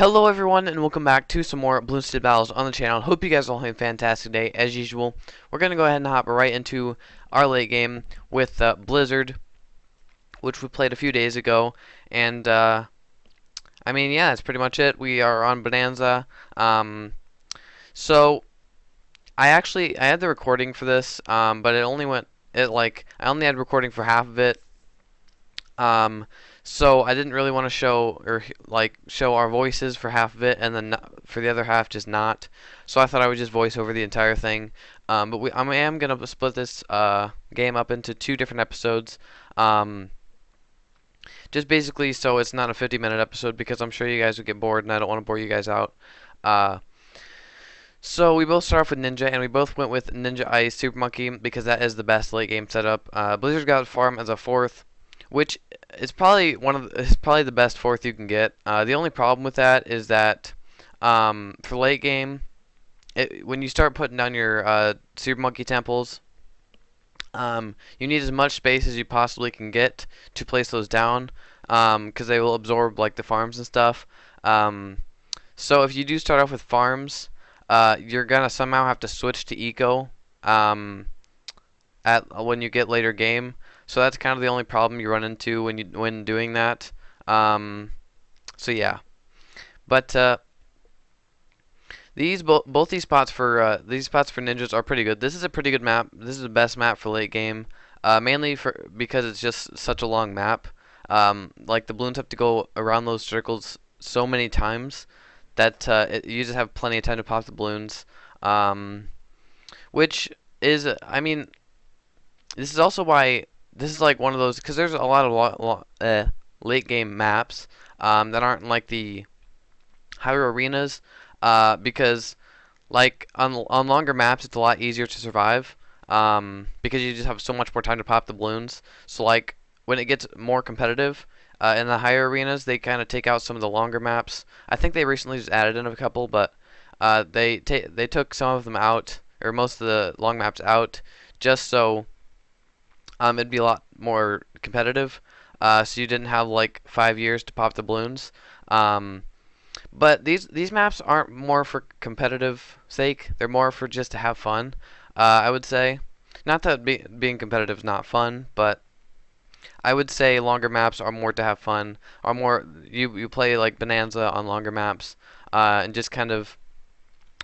Hello everyone and welcome back to some more Bloons battles on the channel. Hope you guys are all having a fantastic day as usual. We're going to go ahead and hop right into our late game with Blizzard, which we played a few days ago. And I mean, yeah, that's pretty much it. We are on Bonanza. So I had the recording for this, but I only had recording for half of it. So I didn't really want to show our voices for half of it, and then for the other half just not. So I thought I would just voice over the entire thing. But I am gonna split this game up into two different episodes. Just basically so it's not a 50-minute episode because I'm sure you guys would get bored, and I don't want to bore you guys out. So we both start off with Ninja, and we both went with Ninja Ice Super Monkey because that is the best late game setup. Blizzard got Farm as a fourth, which is probably the best fourth you can get. The only problem with that is that for late game, when you start putting down your Super Monkey temples, you need as much space as you possibly can get to place those down, because they will absorb like the farms and stuff. So if you do start off with farms, you're gonna somehow have to switch to eco when you get later game. So that's kind of the only problem you run into when doing that. So yeah, but both these spots for ninjas are pretty good. This is a pretty good map. This is the best map for late game, mainly because it's just such a long map. Like the balloons have to go around those circles so many times that you just have plenty of time to pop the balloons. Which is, I mean, this is also why. This is like one of those, because there's a lot of late game maps that aren't like the higher arenas, because like on longer maps it's a lot easier to survive, because you just have so much more time to pop the balloons. So like when it gets more competitive in the higher arenas, they kind of take out some of the longer maps. I think they recently just added in a couple, but they took some of them out, or most of the long maps out, just so it'd be a lot more competitive, so you didn't have like 5 years to pop the balloons. But these maps aren't more for competitive sake; they're more for just to have fun. I would say, not that being competitive is not fun, but I would say longer maps are more to have fun. Are more you play like Bonanza on longer maps, and just kind of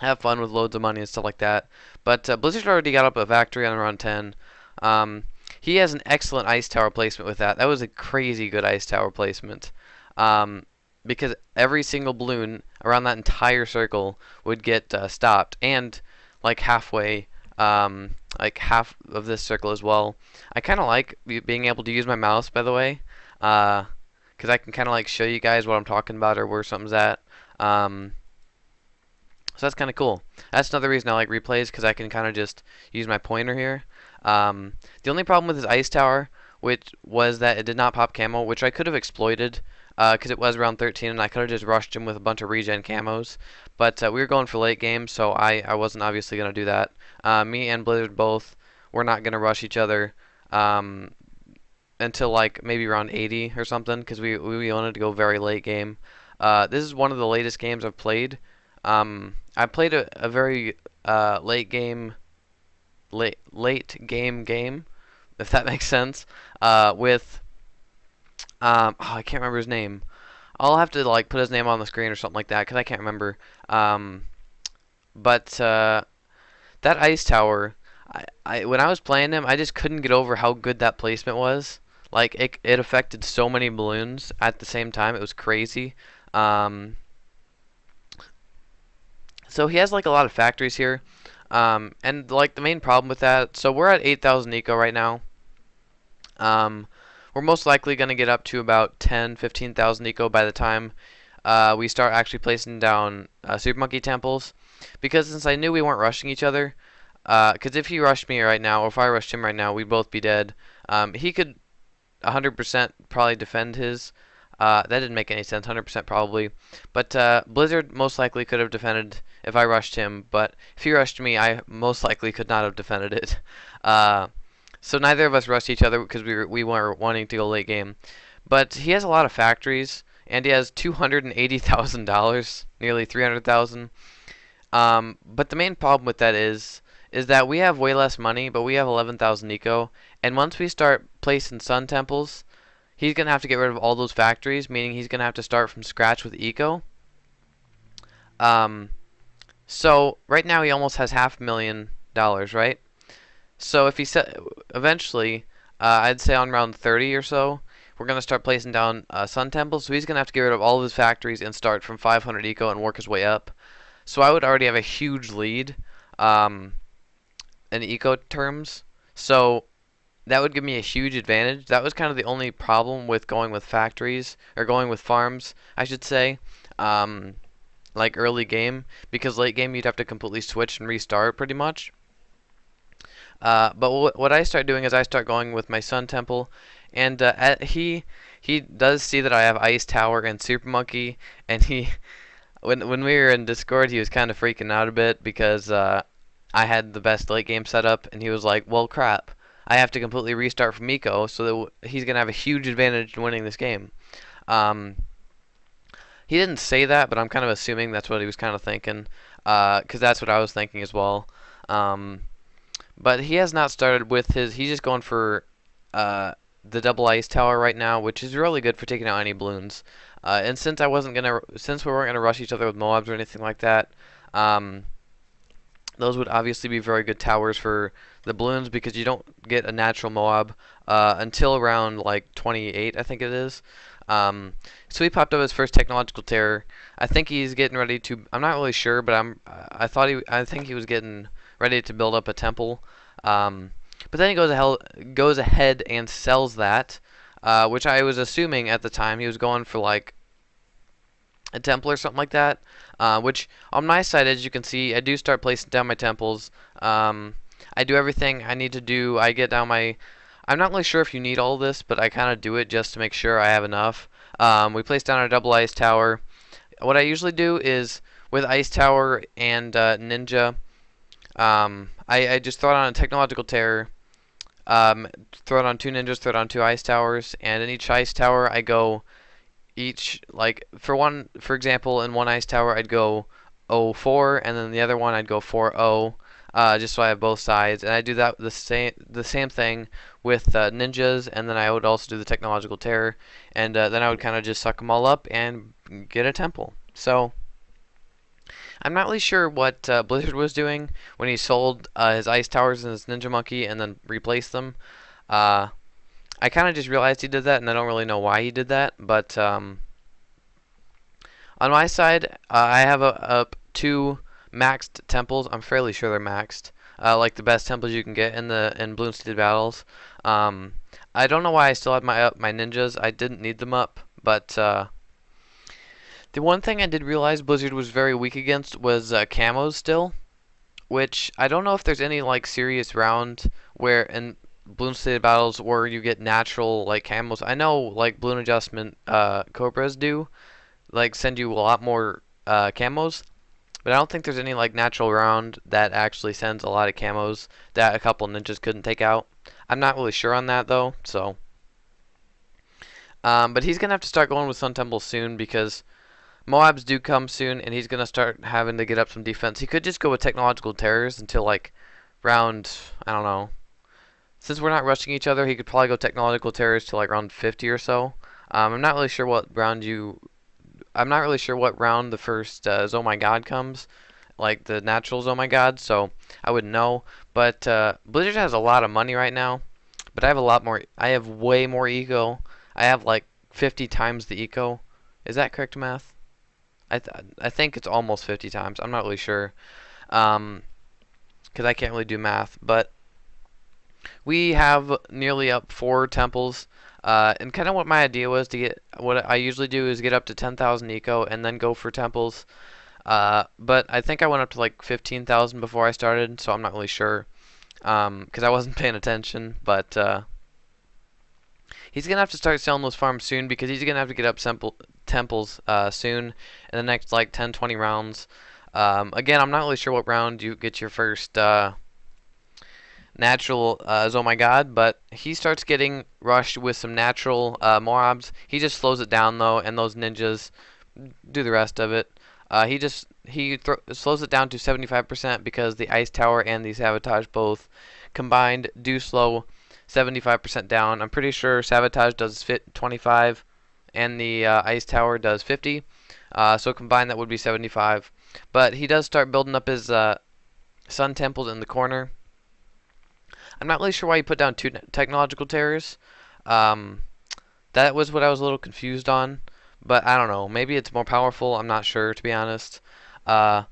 have fun with loads of money and stuff like that. But Blizzard already got up a factory on around 10. He has an excellent ice tower placement with that. That was a crazy good ice tower placement. Because every single balloon around that entire circle would get stopped, and like halfway, like half of this circle as well. I kind of like being able to use my mouse, by the way, because I can kind of like show you guys what I'm talking about or where something's at. So that's kind of cool. That's another reason I like replays, because I can kind of just use my pointer here. The only problem with his ice tower, which was that it did not pop camo, which I could have exploited, because it was around 13, and I could have just rushed him with a bunch of regen camos. But we were going for late game, so I wasn't obviously going to do that. Me and Blizzard both were not going to rush each other until like maybe around 80 or something, because we wanted to go very late game. This is one of the latest games I've played. I played a very late game, if that makes sense, with oh, I can't remember his name. I'll have to like put his name on the screen or something like that, because I can't remember. But that ice tower, when I was playing him, I just couldn't get over how good that placement was. Like it affected so many balloons at the same time. It was crazy. So he has like a lot of factories here. And like the main problem with that, so we're at 8,000 eco right now. We're most likely going to get up to about 15,000 eco by the time we start actually placing down Super Monkey temples. Because since I knew we weren't rushing each other, because if he rushed me right now, or if I rushed him right now, we'd both be dead. He could 100% probably defend his. That didn't make any sense, 100% probably. But Blizzard most likely could have defended if I rushed him, but if he rushed me, I most likely could not have defended it. So neither of us rushed each other because we were wanting to go late game. But he has a lot of factories, and he has $280,000, nearly 300,000. But the main problem with that is that we have way less money, but we have 11,000 eco, and once we start placing sun temples, he's gonna have to get rid of all those factories, meaning he's gonna have to start from scratch with eco. Um, so right now he almost has $500,000, right? So if he set eventually, I'd say on round 30 or so, we're gonna start placing down sun temples. So he's gonna have to get rid of all of his factories and start from 500 eco and work his way up. So I would already have a huge lead in eco terms. So that would give me a huge advantage. That was kind of the only problem with going with factories, or going with farms, I should say, like early game, because late game you'd have to completely switch and restart pretty much. But what I start doing is I start going with my Sun Temple, and he does see that I have Ice Tower and Super Monkey, and he when we were in Discord he was kind of freaking out a bit because I had the best late game setup, and he was like, well crap, I have to completely restart from Eco, so that he's gonna have a huge advantage in winning this game. Um, he didn't say that, but I'm kind of assuming that's what he was kind of thinking, because that's what I was thinking as well. Um, but he has not started with his. He's just going for the double ice tower right now, which is really good for taking out any balloons. And since since we weren't gonna rush each other with Moabs or anything like that, those would obviously be very good towers for the balloons because you don't get a natural Moab until around like 28, I think it is. So he popped up his first technological terror. I think he's getting ready to. I'm not really sure, but I think he was getting ready to build up a temple. But then he goes ahead and sells that, which I was assuming at the time he was going for like a temple or something like that. Which on my side, as you can see, I do start placing down my temples. I do everything I need to do. I get down my. I'm not really sure if you need all this, but I kind of do it just to make sure I have enough. We place down our double ice tower. What I usually do is with ice tower and ninja, I just throw it on a technological terror. Throw it on 2 ninjas, throw it on 2 ice towers, and in each ice tower I go each, like for example, in one ice tower I'd go 0-4, and then the other one I'd go 4-0, just so I have both sides. And I do that the same thing with ninjas, and then I would also do the technological terror, and then I would kind of just suck them all up and get a temple. So I'm not really sure what Blizzard was doing when he sold his ice towers and his ninja monkey and then replaced them. I kind of just realized he did that, and I don't really know why he did that. But on my side, I have up 2 maxed temples. I'm fairly sure they're maxed, like the best temples you can get in Bloons battles. I don't know why I still have my ninjas. I didn't need them up, but the one thing I did realize Blizzard was very weak against was camos still, which I don't know if there's any like serious round where in Bloons battles where you get natural like camos. I know like balloon adjustment Cobras do like send you a lot more camos, but I don't think there's any like natural round that actually sends a lot of camos that a couple ninjas couldn't take out. I'm not really sure on that though, so. But he's gonna have to start going with Sun Temple soon because Moabs do come soon, and he's gonna start having to get up some defense. He could just go with technological terrors until like round, I don't know. Since we're not rushing each other, he could probably go technological terrors to like round 50 or so. I'm not really sure what round the first Oh My God comes, like the natural Oh My God. So I wouldn't know. But Blizzard has a lot of money right now, but I have a lot more. I have way more eco. I have like 50 times the eco. Is that correct math? I think it's almost 50 times. I'm not really sure, because I can't really do math. But we have nearly up 4 temples, and kind of what my idea was to get. What I usually do is get up to 10,000 eco and then go for temples. But I think I went up to like 15,000 before I started, so I'm not really sure, because I wasn't paying attention. But he's gonna have to start selling those farms soon because he's gonna have to get up temples soon in the next like 10-20 rounds. Again, I'm not really sure what round you get your first natural Oh my god, but he starts getting rushed with some natural mobs. He just slows it down though, and those ninjas do the rest of it. He slows it down to 75% because the ice tower and the sabotage both combined do slow 75% down. I'm pretty sure sabotage does fit 25 and the ice tower does 50. So combined that would be 75. But he does start building up his sun temples in the corner. I'm not really sure why he put down 2 technological terrors. Um, that was what I was a little confused on. But I don't know. Maybe it's more powerful. I'm not sure, to be honest. Uh,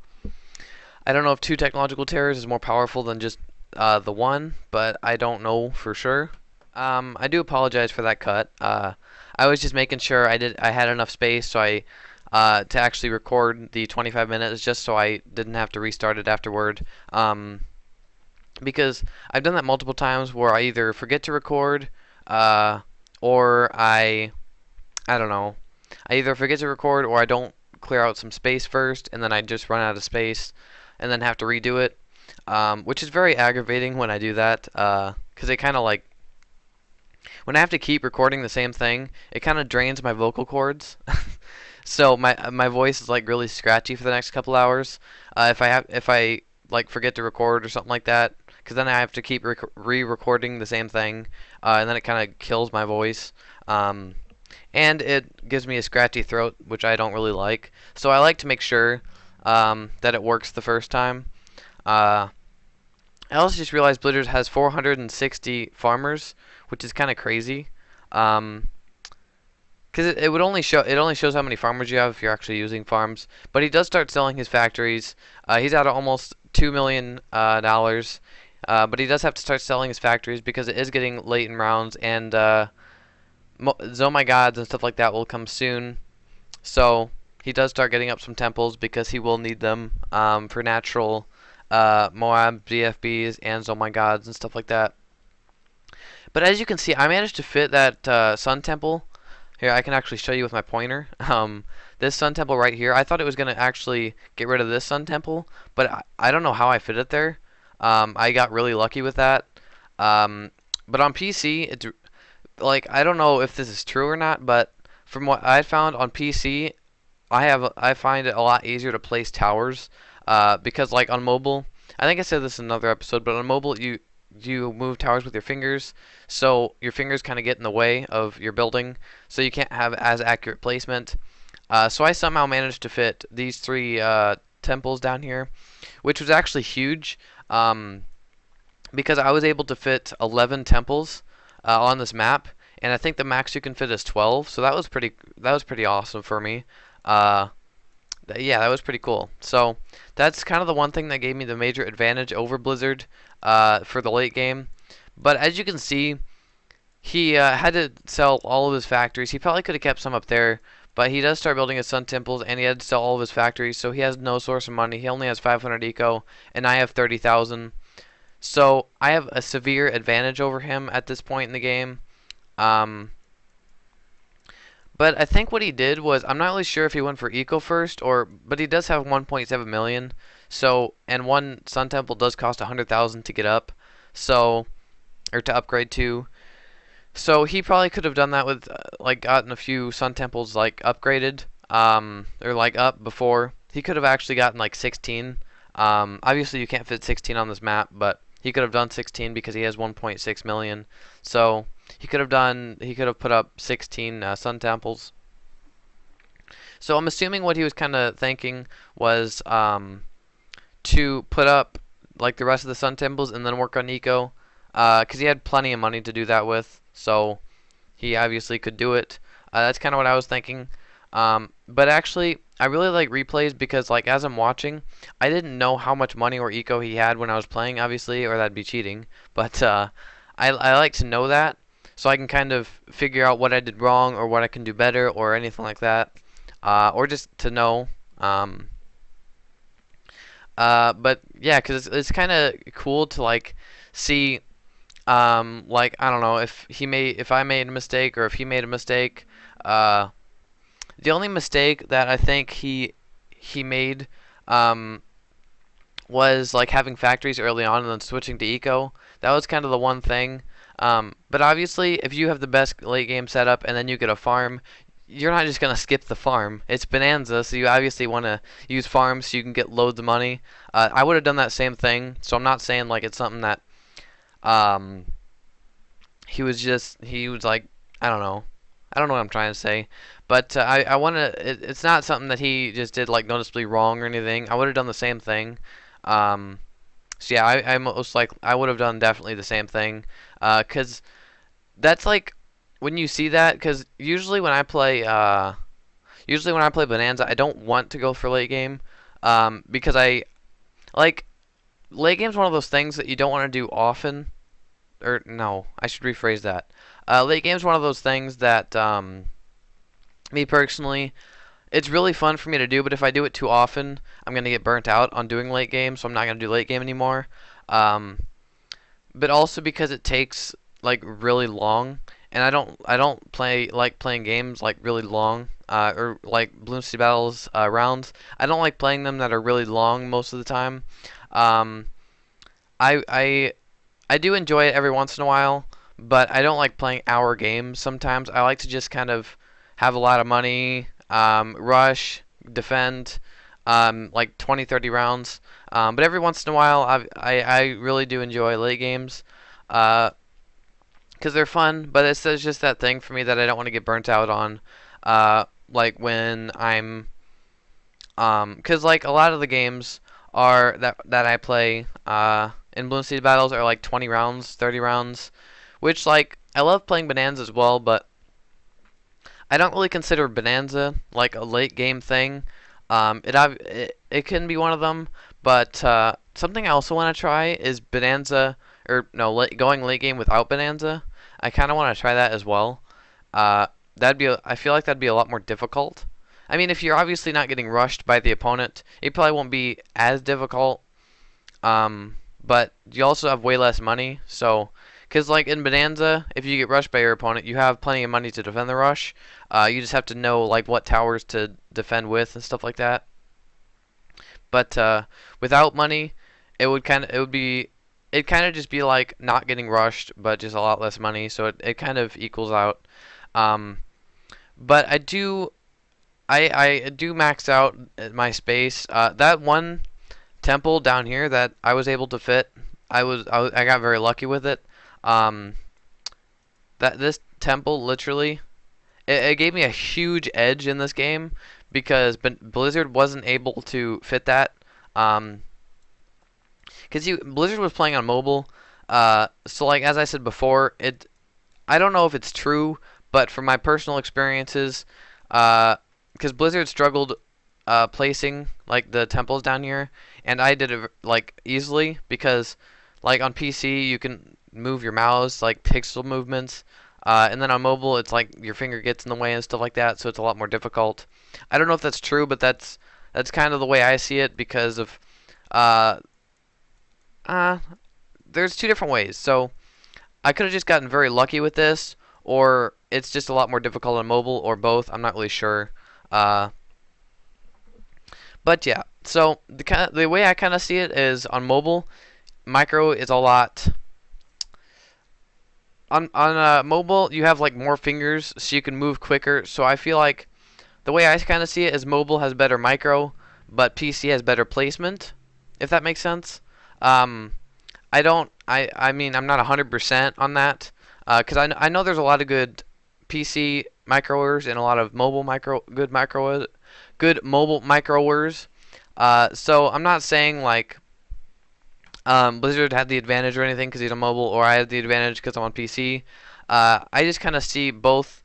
I don't know if 2 technological terrors is more powerful than just the 1, but I don't know for sure. I do apologize for that cut. I was just making sure I had enough space so to actually record the 25 minutes just so I didn't have to restart it afterward. Because I've done that multiple times where I either forget to record or I don't know. I either forget to record or I don't clear out some space first and then I just run out of space and then have to redo it, which is very aggravating when I do that because it kind of like when I have to keep recording the same thing, it kind of drains my vocal cords. So my voice is like really scratchy for the next couple hours. If I like forget to record or something like that, because then I have to keep re-recording the same thing, and then it kind of kills my voice. And it gives me a scratchy throat, which I don't really like. So I like to make sure that it works the first time. I also just realized Blizzard has 460 farmers, which is kind of crazy. Because it would only shows how many farmers you have if you're actually using farms. But he does start selling his factories. He's out of almost $2 million dollars. But he does have to start selling his factories because it is getting late in rounds, and Oh my gods and stuff like that will come soon. So he does start getting up some temples because he will need them for natural Moab, BFBs, and Oh my gods and stuff like that. But as you can see, I managed to fit that sun temple. Here, I can actually show you with my pointer. This sun temple right here, I thought it was going to actually get rid of this sun temple, but I don't know how I fit it there. I got really lucky with that. But on PC, it's like, I don't know if this is true or not, but from what I found on PC, I find it a lot easier to place towers because like on mobile, I think I said this in another episode, but on mobile you move towers with your fingers, so your fingers kind of get in the way of your building, so you can't have as accurate placement. So I somehow managed to fit these 3 temples down here, which was actually huge because I was able to fit 11 temples on this map, and I think the max you can fit is 12. So that was pretty awesome for me. Yeah, that was pretty cool. So that's kind of the one thing that gave me the major advantage over Blizzard for the late game. But as you can see, he had to sell all of his factories. He probably could have kept some up there, but he does start building his sun temples, and he had to sell all of his factories, so he has no source of money. He only has 500 eco, and I have 30,000. So I have a severe advantage over him at this point in the game. But I think what he did was, I'm not really sure if he went for eco first, but he does have 1.7 million. So, and one sun temple does cost 100,000 to get up, so, or to upgrade to. So he probably could have done that with like gotten a few sun temples like upgraded, or like up before. He could have actually gotten like 16. Obviously you can't fit 16 on this map, but he could have done 16 because he has 1.6 million. So he could have put up 16 sun temples. So I'm assuming what he was kind of thinking was to put up like the rest of the sun temples and then work on eco, because he had plenty of money to do that with. So he obviously could do it. That's kind of what I was thinking. But actually, I really like replays because, like, as I'm watching, I didn't know how much money or eco he had when I was playing, obviously, or that'd be cheating. But I like to know that, so I can kind of figure out what I did wrong or what I can do better or anything like that, or just to know. But yeah, because it's kind of cool to like see, like, I don't know, if I made a mistake or if he made a mistake. The only mistake that I think he made was like having factories early on and then switching to eco. That was kind of the one thing. But obviously, if you have the best late game setup and then you get a farm, you're not just gonna skip the farm. It's Bonanza, so you obviously want to use farms so you can get loads of money. I would have done that same thing, so I'm not saying like it's something that um, he was like, I don't know. I don't know what I'm trying to say, but I want to. It's not something that he just did like noticeably wrong or anything. I would have done the same thing. So yeah, I most like I would have done definitely the same thing, cause that's like when you see that. Cause usually when I play Bonanza, I don't want to go for late game, because I like late game's one of those things that you don't want to do often. Or no, I should rephrase that. Late game's one of those things that me personally, it's really fun for me to do, but if I do it too often, I'm gonna get burnt out on doing late game, so I'm not gonna do late game anymore. Um, but also because it takes like really long, and I don't like playing games like really long, or like Bloons Battles rounds. I don't like playing them that are really long most of the time. Um, I I I do enjoy it every once in a while, but I don't like playing hour games sometimes. I like to just kind of have a lot of money, rush, defend, like 20, 30 rounds. But every once in a while, I really do enjoy late games, because they're fun, but it's just that thing for me that I don't want to get burnt out on. Like when I'm, because like a lot of the games are that I play, in Bloon City Battles are like 20 rounds, 30 rounds, which like I love playing Bonanza as well, but I don't really consider Bonanza like a late game thing. It can be one of them, but something I also want to try is Bonanza, or no, going late game without Bonanza. I kind of want to try that as well. I feel like that'd be a lot more difficult. I mean, if you're obviously not getting rushed by the opponent, it probably won't be as difficult. But you also have way less money, so because like in Bonanza, if you get rushed by your opponent, you have plenty of money to defend the rush. You just have to know like what towers to defend with and stuff like that. But without money, it kind of just be like not getting rushed, but just a lot less money. So it kind of equals out. Um, but I do max out my space. That one temple down here that I was able to fit, I got very lucky with it. Um, that this temple literally it gave me a huge edge in this game because Blizzard wasn't able to fit that. Because Blizzard was playing on mobile. So like as I said before, I don't know if it's true, but from my personal experiences, because Blizzard struggled placing like the temples down here, and I did it like easily because like on PC you can move your mouse like pixel movements, and then on mobile it's like your finger gets in the way and stuff like that, so it's a lot more difficult. I don't know if that's true, but that's kind of the way I see it because of uh, there's two different ways. So I could have just gotten very lucky with this, or it's just a lot more difficult on mobile, or both. I'm not really sure. Uh, but yeah, so the way I kind of see it is on mobile, micro is a lot. On mobile, you have like more fingers, so you can move quicker. So I feel like the way I kind of see it is mobile has better micro, but PC has better placement. If that makes sense. Um, I don't. I mean, I'm not 100% on that, because I know there's a lot of good PC microers and a lot of mobile good mobile microers. So I'm not saying like Blizzard had the advantage or anything because he's on mobile, or I have the advantage because I'm on PC. I just kind of see both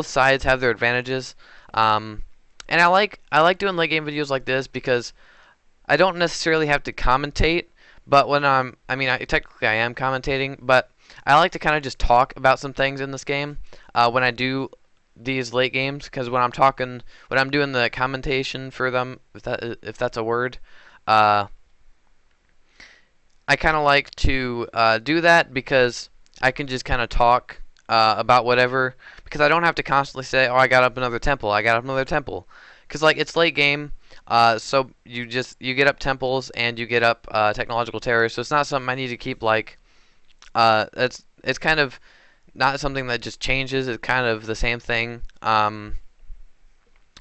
sides have their advantages. And I like doing late game videos like this because I don't necessarily have to commentate. But when technically I am commentating, but I like to kind of just talk about some things in this game when I do these late games, because when I'm doing the commentation for them, if that's a word, I kind of like to do that because I can just kind of talk about whatever, because I don't have to constantly say, oh, I got up another temple, I got up another temple, because like it's late game. So you get up temples and you get up technological terrors, so it's not something I need to keep like It's kind of not something that just changes. It's kind of the same thing.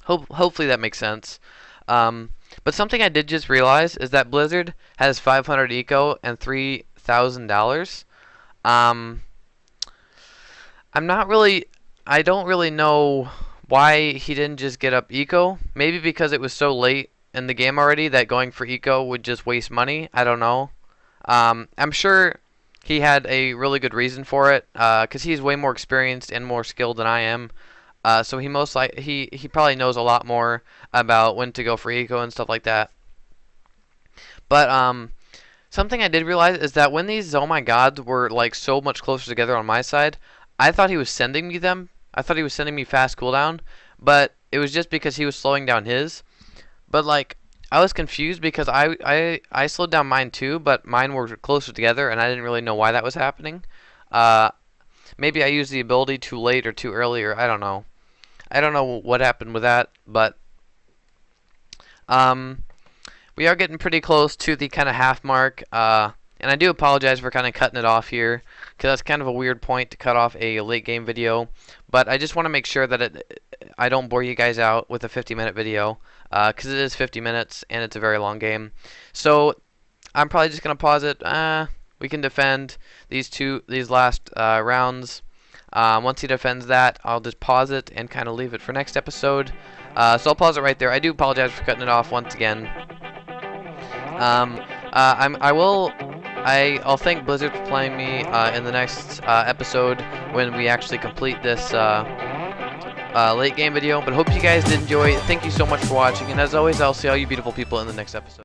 Hopefully that makes sense. But something I did just realize is that Blizzard has 500 eco and $3,000. Um, I'm not really. I don't really know why he didn't just get up eco. Maybe because it was so late in the game already that going for eco would just waste money. I don't know. I'm sure he had a really good reason for it, because he's way more experienced and more skilled than I am. So he probably knows a lot more about when to go for eco and stuff like that. But something I did realize is that when these oh my gods were like so much closer together on my side, I thought he was sending me them. I thought he was sending me fast cooldown, but it was just because he was slowing down his. But like I was confused because I slowed down mine too, but mine were closer together, and I didn't really know why that was happening. Uh, Maybe I used the ability too late or too early, or I don't know. I don't know what happened with that, but um, we are getting pretty close to the kind of half mark. And I do apologize for kind of cutting it off here, because that's kind of a weird point to cut off a late game video. But I just want to make sure that I don't bore you guys out with a 50-minute video, because it is 50 minutes and it's a very long game. So I'm probably just gonna pause it. We can defend these last rounds. Once he defends that, I'll just pause it and kind of leave it for next episode. So I'll pause it right there. I do apologize for cutting it off once again. I'll thank Blizzard for playing me in the next episode when we actually complete this late game video. But hope you guys did enjoy. Thank you so much for watching, and as always, I'll see all you beautiful people in the next episode.